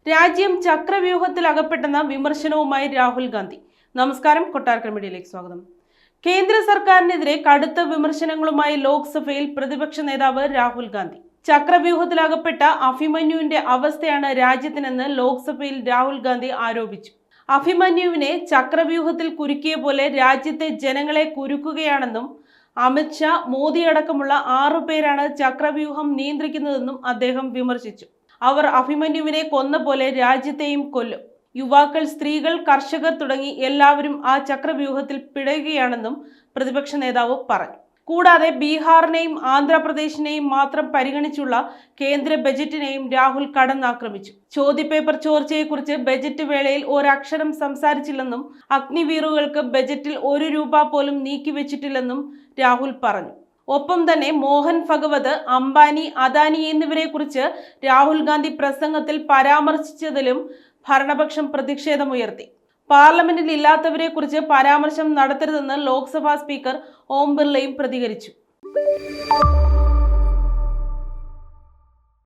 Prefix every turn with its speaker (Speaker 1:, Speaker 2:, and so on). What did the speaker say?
Speaker 1: രാജ്യം ചക്രവ്യൂഹത്തിൽ അകപ്പെട്ടെന്ന വിമർശനവുമായി രാഹുൽ ഗാന്ധി. നമസ്കാരം, കൊട്ടാരക്കര മീഡിയയിലേക്ക് സ്വാഗതം. കേന്ദ്ര സർക്കാരിനെതിരെ കടുത്ത വിമർശനങ്ങളുമായി ലോക്സഭയിൽ പ്രതിപക്ഷ നേതാവ് രാഹുൽ ഗാന്ധി. ചക്രവ്യൂഹത്തിലകപ്പെട്ട അഭിമന്യുവിന്റെ അവസ്ഥയാണ് രാജ്യത്തിനെന്ന് ലോക്സഭയിൽ രാഹുൽ ഗാന്ധി ആരോപിച്ചു. അഭിമന്യുവിനെ ചക്രവ്യൂഹത്തിൽ കുരുക്കിയ പോലെ രാജ്യത്തെ ജനങ്ങളെ കുരുക്കുകയാണെന്നും അമിത്ഷാ, മോദി അടക്കമുള്ള 6 പേരാണ് ചക്രവ്യൂഹം നിയന്ത്രിക്കുന്നതെന്നും അദ്ദേഹം വിമർശിച്ചു. അവർ അഭിമന്യുവിനെ കൊന്ന പോലെ രാജ്യത്തെയും കൊല്ലും. യുവാക്കൾ, സ്ത്രീകൾ, കർഷകർ തുടങ്ങി എല്ലാവരും ആ ചക്രവ്യൂഹത്തിൽ പിടയുകയാണെന്നും പ്രതിപക്ഷ നേതാവ് പറഞ്ഞു. കൂടാതെ ബീഹാറിനെയും ആന്ധ്രാപ്രദേശിനെയും മാത്രം പരിഗണിച്ചുള്ള കേന്ദ്ര ബജറ്റിനെയും രാഹുൽ കടന്നാക്രമിച്ചു. ചോദ്യപേപ്പർ ചോർച്ചയെക്കുറിച്ച് ബജറ്റ് വേളയിൽ ഒരക്ഷരം സംസാരിച്ചില്ലെന്നും അഗ്നിവീറുകൾക്ക് ബജറ്റിൽ 1 രൂപ പോലും നീക്കിവെച്ചിട്ടില്ലെന്നും രാഹുൽ പറഞ്ഞു. ഒപ്പം തന്നെ മോഹൻ ഭഗവത്, അംബാനി, അദാനി എന്നിവരെ കുറിച്ച് രാഹുൽ ഗാന്ധി പ്രസംഗത്തിൽ പരാമർശിച്ചതിലും ഭരണപക്ഷം പ്രതിഷേധമുയർത്തി. പാർലമെന്റിൽ ഇല്ലാത്തവരെ കുറിച്ച് പരാമർശം നടത്തരുതെന്ന് ലോക്സഭാ സ്പീക്കർ ഓം ബിർളയും പ്രതികരിച്ചു.